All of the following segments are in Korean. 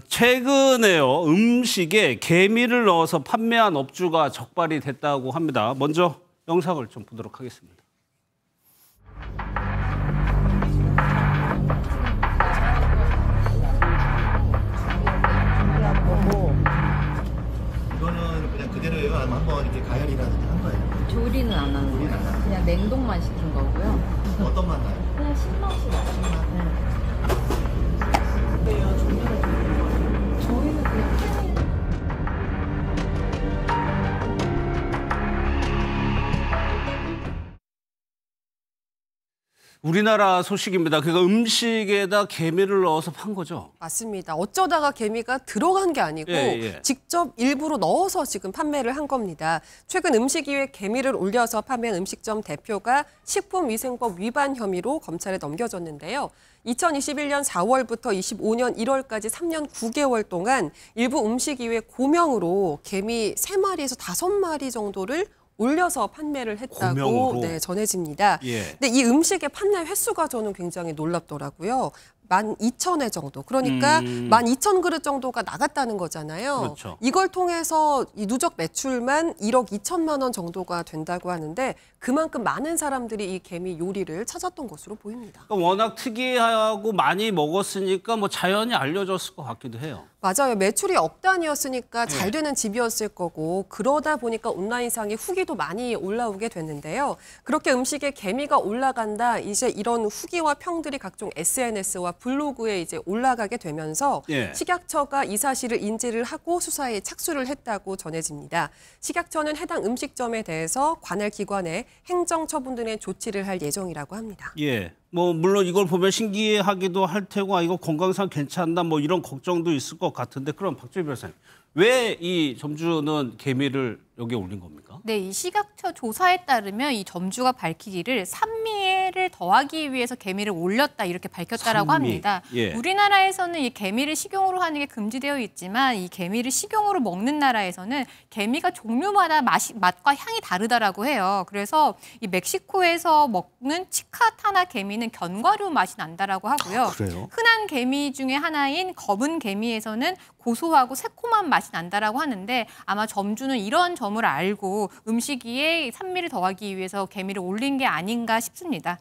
최근에요, 음식에 개미를 넣어서 판매한 업주가 적발이 됐다고 합니다. 먼저 영상을 좀 보도록 하겠습니다. 이거는 그냥 그대로예요? 아니면 한번 이렇게 가열이라든지 한 거예요? 조리는 안 하는 거예요. 그냥 냉동만 시킨 거고요. 어떤 맛 나요? 그냥 신맛이 나요. 저희는 그냥 우리나라 소식입니다. 그러니까 음식에다 개미를 넣어서 판 거죠? 맞습니다. 어쩌다가 개미가 들어간 게 아니고 직접 일부러 넣어서 지금 판매를 한 겁니다. 최근 음식위에 개미를 올려서 판매한 음식점 대표가 식품위생법 위반 혐의로 검찰에 넘겨졌는데요. 2021년 4월부터 25년 1월까지 3년 9개월 동안 일부 음식위에 고명으로 개미 3마리에서 5마리 정도를 올려서 판매를 했다고 전해집니다. 근데 이 음식의 판매 횟수가 저는 굉장히 놀랍더라고요. 12,000회 정도. 그러니까 12,000그릇 정도가 나갔다는 거잖아요. 그렇죠. 이걸 통해서 이 누적 매출만 1억 2천만 원 정도가 된다고 하는데 그만큼 많은 사람들이 이 개미 요리를 찾았던 것으로 보입니다. 그러니까 워낙 특이하고 많이 먹었으니까 뭐 자연히 알려졌을 것 같기도 해요. 맞아요. 매출이 억 단위였으니까 잘 되는 집이었을 거고 그러다 보니까 온라인상에 후기도 많이 올라오게 됐는데요. 그렇게 음식에 개미가 올라간다. 이제 이런 후기와 평들이 각종 SNS와 블로그에 이제 올라가게 되면서 식약처가 이 사실을 인지를 하고 수사에 착수를 했다고 전해집니다. 식약처는 해당 음식점에 대해서 관할 기관에 행정처분 등의 조치를 할 예정이라고 합니다. 뭐 물론 이걸 보면 신기하기도 할 테고 이거 건강상 괜찮나 뭐 이런 걱정도 있을 것 같은데 그럼 박주희 변호사님 왜 이 점주는 개미를 여기에 올린 겁니까? 네, 이 식약처 조사에 따르면 이 점주가 밝히기를 산미를 더하기 위해서 개미를 올렸다 이렇게 밝혔다라고 합니다. 우리나라에서는 이 개미를 식용으로 하는 게 금지되어 있지만 이 개미를 식용으로 먹는 나라에서는 개미가 종류마다 맛과 향이 다르다라고 해요. 그래서 이 멕시코에서 먹는 치카타나 개미는 견과류 맛이 난다라고 하고요. 그래요? 흔한 개미 중에 하나인 검은 개미에서는 고소하고 새콤한 맛이 난다라고 하는데 아마 점주는 이런 점을 알고 음식위에 산미를 더하기 위해서 개미를 올린 게 아닌가 싶습니다.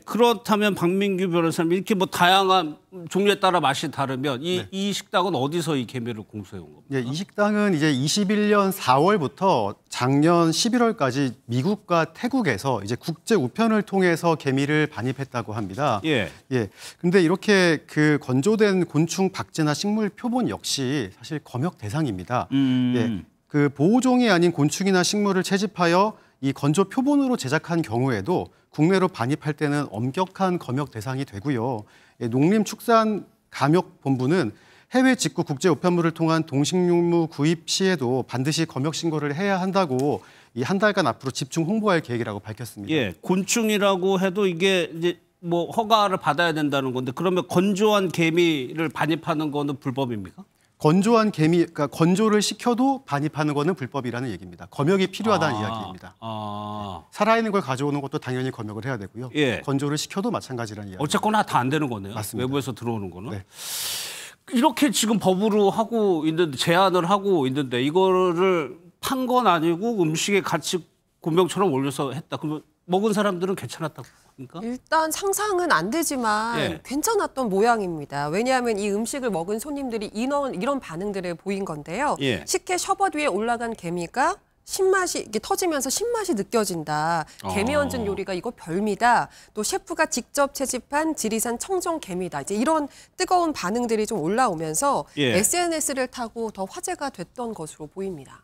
그렇다면 박민규 변호사님 이렇게 뭐 다양한 종류에 따라 맛이 다르면 이 식당은 어디서 이 개미를 공수해 온 겁니까? 이 식당은 이제 21년 4월부터 작년 11월까지 미국과 태국에서 이제 국제 우편을 통해서 개미를 반입했다고 합니다. 근데 이렇게 그 건조된 곤충 박제나 식물 표본 역시 사실 검역 대상입니다. 그 보호종이 아닌 곤충이나 식물을 채집하여 이 건조 표본으로 제작한 경우에도 국내로 반입할 때는 엄격한 검역 대상이 되고요. 농림축산감역본부는 해외 직구 국제 우편물을 통한 동식용무 구입 시에도 반드시 검역 신고를 해야 한다고 이 한 달간 앞으로 집중 홍보할 계획이라고 밝혔습니다. 곤충이라고 해도 이게 이제 뭐 허가를 받아야 된다는 건데 그러면 건조한 개미를 반입하는 거는 불법입니까? 건조한 개미, 그러니까 건조를 시켜도 반입하는 거는 불법이라는 얘기입니다. 검역이 필요하다는 이야기입니다. 살아있는 걸 가져오는 것도 당연히 검역을 해야 되고요. 건조를 시켜도 마찬가지라는 이야기. 어쨌거나 다 안 되는 거네요. 맞습니다. 외부에서 들어오는 거는. 이렇게 지금 법으로 하고 있는데 제한을 하고 있는데 이거를 판 건 아니고 음식에 같이 곤병처럼 올려서 했다. 그러면 먹은 사람들은 괜찮았다고 합니까? 일단 상상은 안 되지만 괜찮았던 모양입니다. 왜냐하면 이 음식을 먹은 손님들이 이런 반응들을 보인 건데요. 식혜 셔벗 위에 올라간 개미가 신맛이 이게 터지면서 신맛이 느껴진다. 개미 얹은 요리가 이거 별미다. 또 셰프가 직접 채집한 지리산 청정 개미다. 이제 이런 뜨거운 반응들이 좀 올라오면서 SNS를 타고 더 화제가 됐던 것으로 보입니다.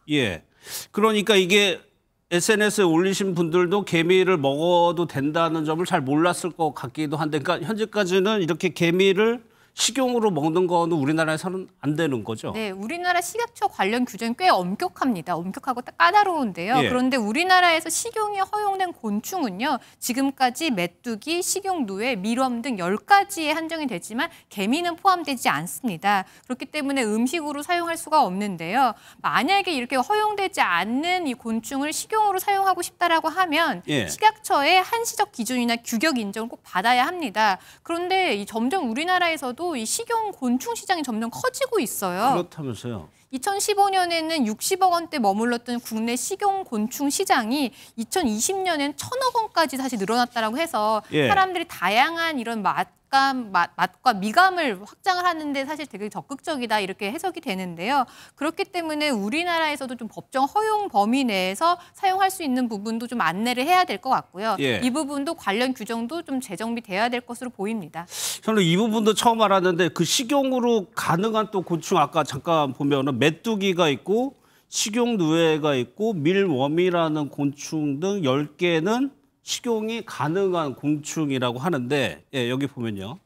그러니까 이게 SNS에 올리신 분들도 개미를 먹어도 된다는 점을 잘 몰랐을 것 같기도 한데 그러니까 현재까지는 이렇게 개미를 식용으로 먹는 거는 우리나라에서는 안 되는 거죠? 네, 우리나라 식약처 관련 규정이 꽤 엄격합니다. 엄격하고 까다로운데요. 그런데 우리나라에서 식용이 허용된 곤충은요. 지금까지 메뚜기, 식용누에, 밀웜 등 10가지에 한정이 되지만 개미는 포함되지 않습니다. 그렇기 때문에 음식으로 사용할 수가 없는데요. 만약에 이렇게 허용되지 않는 이 곤충을 식용으로 사용하고 싶다라고 하면 식약처의 한시적 기준이나 규격 인정을 꼭 받아야 합니다. 그런데 점점 우리나라에서도 우리나라에서도 이 식용 곤충 시장이 점점 커지고 있어요. 그렇다면서요. 2015년에는 60억 원대 머물렀던 국내 식용 곤충 시장이 2020년엔 1,000억 원까지 다시 늘어났다고 해서 사람들이 다양한 이런 맛과 미감을 확장을 하는데 사실 되게 적극적이다 이렇게 해석이 되는데요. 그렇기 때문에 우리나라에서도 좀 법정 허용 범위 내에서 사용할 수 있는 부분도 좀 안내를 해야 될 것 같고요. 이 부분도 관련 규정도 좀 재정비돼야 될 것으로 보입니다. 저는 이 부분도 처음 알았는데 그 식용으로 가능한 또 곤충 아까 잠깐 보면은 메뚜기가 있고 식용누에가 있고 밀웜이라는 곤충 등 10개는 식용이 가능한 곤충이라고 하는데 여기 보면요.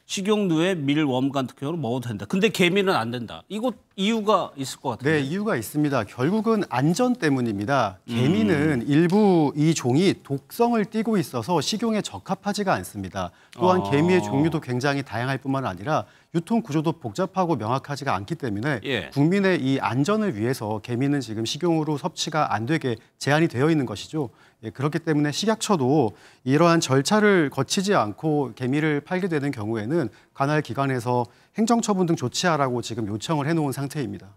식용누에 밀웜 같은 경우는 먹어도 된다. 근데 개미는 안 된다. 이거 이유가 있을 것 같아요. 네, 이유가 있습니다. 결국은 안전 때문입니다. 개미는 일부 이 종이 독성을 띠고 있어서 식용에 적합하지가 않습니다. 또한 개미의 종류도 굉장히 다양할 뿐만 아니라 유통 구조도 복잡하고 명확하지가 않기 때문에 국민의 이 안전을 위해서 개미는 지금 식용으로 섭취가 안 되게 제한이 되어 있는 것이죠. 그렇기 때문에 식약처도 이러한 절차를 거치지 않고 개미를 팔게 되는 경우에는 관할 기관에서 행정처분 등 조치하라고 지금 요청을 해놓은 상태입니다.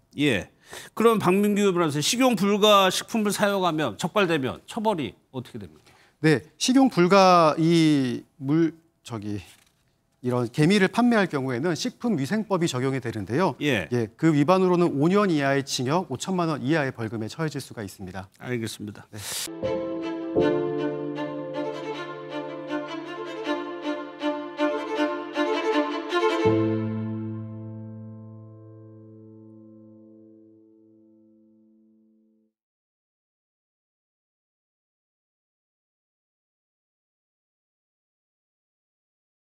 그럼 박민규 변호사, 식용 불가 식품을 사용하면 적발되면 처벌이 어떻게 됩니까? 네, 식용 불가 이런 개미를 판매할 경우에는 식품위생법이 적용이 되는데요. 그 위반으로는 5년 이하의 징역, 5천만 원 이하의 벌금에 처해질 수가 있습니다. 알겠습니다.